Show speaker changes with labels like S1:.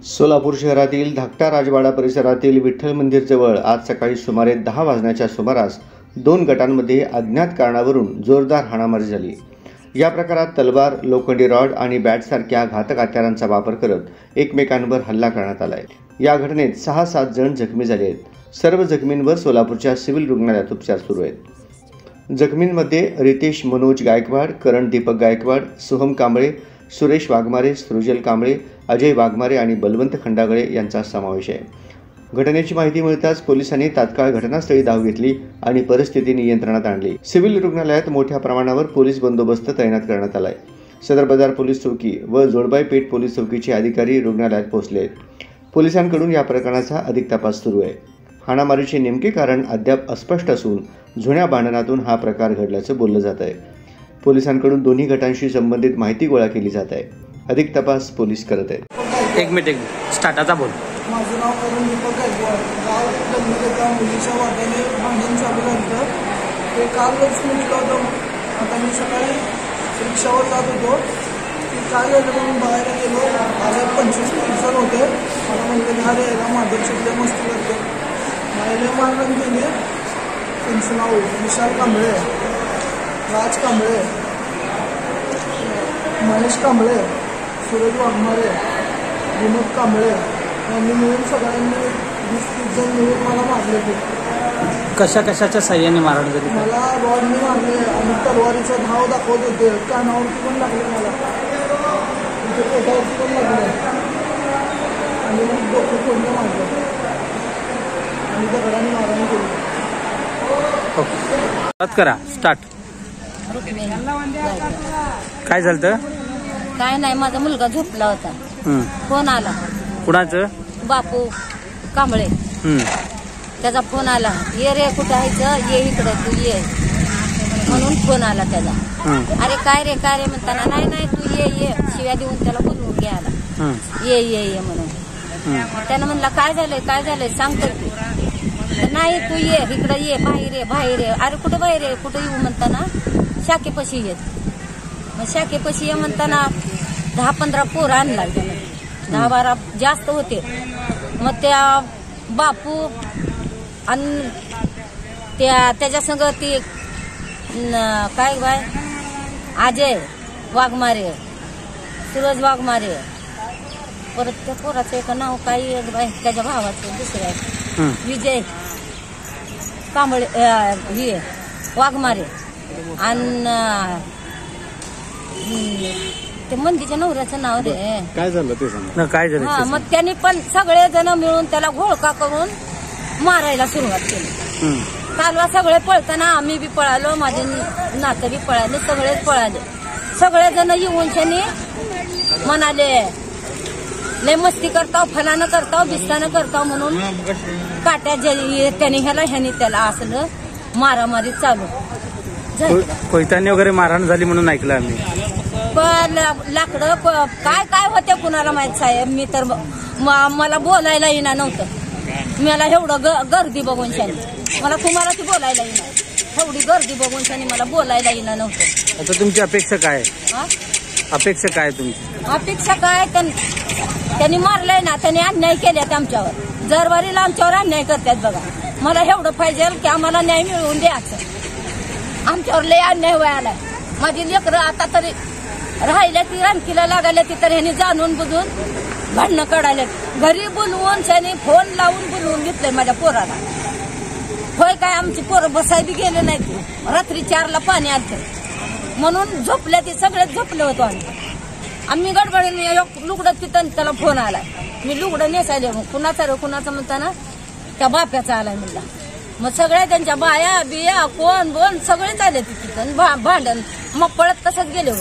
S1: सोलापूर शहरातील धाकटा राजवाडा परिसरातील विठ्ठल मंदिरजवळ आज सकाळी सुमारे 10 वाजण्याच्या सुमारास 2 गटांमध्ये अज्ञात कारणावरून जोरदार हाणामारी झाली। या प्रकारात तलवार, लोखंडी रॉड आणि बॅटसारख्या घातक हत्यारांचा वापर करत एकमेकांवर हल्ला करण्यात आलाय। या घटनेत 6-7 जण जखमी झाले आहेत। सर्व जखमींवर सोलापूरच्या सिव्हिल रुग्णालयात उपचार सुरू आहेत। जखमींमध्ये रितेश मनोज गायकवाड, करण दीपक गायकवाड, सोहम कांबळे, सुरेश वाघमारे, सृजल कांबळे, अजय वाघमारे आणि बलवंत खंडागळे यांचा समावेश आहे। घटनेची माहिती मिळताच पोलिसांनी तात्काळ घटनास्थळी धाव घेतली आणि परिस्थिती नियंत्रणात आणली। सिव्हिल रुग्णालयात मोठ्या प्रमाणावर पोलीस बंदोबस्त तैनात करण्यात आलाय। सदर बाजार पोलीस चौकी व जोडबाई पेठ पोलीस चौकीचे अधिकारी रुग्णालयात पोहोचले आहेत। पोलिसांकडून या प्रकरणाचा अधिक तपास सुरू आहे। हाणामारीचे नेमके कारण अद्याप अस्पष्ट असून जुन्या भांडणातून हा प्रकार घडल्याचं बोललं जात आहे। पोलिसांकडून दोन्ही गटांशी संबंधित माहिती गोळा केली जात आहे। अधिक तपास पोलीस करत आहेत।
S2: एक मिनिट स्टार्टाचा बोल।
S3: माझं नाव करण दीपक गायकवाड। गाव गल्लीच्या मुलीच्या वाट्याने भांडण चालू झालं। ते कालच मी निघलो होतो। आता मी सकाळी रिक्षावर जात होतो की काय झालं म्हणून बाहेर गेलो। माझे 25-30 जण होते। मला म्हणले घारे यायला माधव शिकले मस्ती करते। मला मारहाण केली। त्यांचं नाव विशाल कांबळे, राज कांबळे, महेश कांबळे, सूरज वाघमारे, विनोद कांबळे यांनी मिळून सगळ्यांनी 20-30 जण मिळून मला मारले।
S2: कशाच्या साह्याने मारहाण झाली?
S3: मला रॉडने मारले आणि तलवारीचा धाव दाखवत होते। कानावरती पण लागले, मला तिथे पोटावरती पण लागले आणि मग डोकं फोडलं मारलं आणि दगडाने मारहाण केली।
S2: करा स्टार्ट। काय झालं?
S4: काय नाही, माझा मुलगा झोपला होता। फोन आला।
S2: कुणाचं? बापू
S4: कांबळे। त्याचा फोन आला, ये रे कुठं आहेच, ये इकडे तू ये म्हणून फोन आला त्याचा। अरे काय रे म्हणताना नाही तू ये शिव्या देऊन त्याला बोलवून घ्यायला, ये म्हणून। त्यानं म्हणला काय झालंय सांगतो तू। नाही तू ये इकडं, ये बाहेर ये। अरे कुठं बाहेर आहे, कुठं येऊ म्हणताना शाखेपाशी येत। मग शाखेपाशी ये म्हणताना 10-15 पोरं आणला, 10-12 जास्त होते। मग त्या बापू आणि त्याच्या संग ती काय बाय अजय वाघमारे, सूरज वाघमारे, परत त्या पोराचं एक नाव काय त्याच्या भावाचं दुसऱ्या विजय कांबळे वाघमारे आणि ते मंदीच्या नवऱ्याचं नाव रे
S2: काय झालं ते सांग। काय झालं?
S4: मग त्यांनी पण सगळे जण मिळून त्याला घोळका करून मारायला सुरुवात केली। कालवा सगळे पळताना आम्ही बी पळालो, माझे नातं बी पळाले, सगळेच पळाले। सगळे जण येऊन त्यांनी म्हणाले लय मस्ती करताव, फलानं करताव, बिस्तानं करताव म्हणून काट्या त्याने ह्यानी त्याला असलं मारामारी चालू
S2: कोयत्याने वगैरे मारहाण झाली म्हणून ऐकलं आम्ही।
S4: लाकडं काय होते कुणाला माहित साहेब। मी तर मला बोलायला येणार नव्हतं। मला एवढं गर्दी बघून शानी मला तुम्हाला ती बोलायला येणार, एवढी गर्दी बघून शानी मला बोलायला येणार नव्हतं।
S2: आता तुमची अपेक्षा काय? अपेक्षा काय तुमची?
S4: अपेक्षा काय, त्यांनी मारलंय ना, त्यांनी अन्याय केल्यात आमच्यावर। जरवारीला आमच्यावर अन्याय करतात बघा। मला एवढं पाहिजे की आम्हाला न्याय मिळवून द्यायचं। आमच्यावर लय अन्याय व्हायलाय। माझी लेकरं आता तरी राहिल्या ती रानकीला लागायला ती तर ह्यांनी जाणून बुजून भांडणं काढायला। घरी बोलवून त्याने फोन लावून बोलवून घेतलंय माझ्या पोराला। होय काय आमची पोरं बसाय बी गेले नाहीत। रात्री 4ला पाणी आलं म्हणून झोपल्या, ती सगळेच झोपले होतो आम्ही गडबडीने लुगडं तिथं त्याला फोन आलाय। मी लुगडं नेसायले, कुणाचं म्हणताना त्या बाप्याचा आलाय म्हणला। मग सगळ्या त्यांच्या बाया बिया कोण बोन सगळेच आले तिथं भांडण। मग पळत तसंच गेले.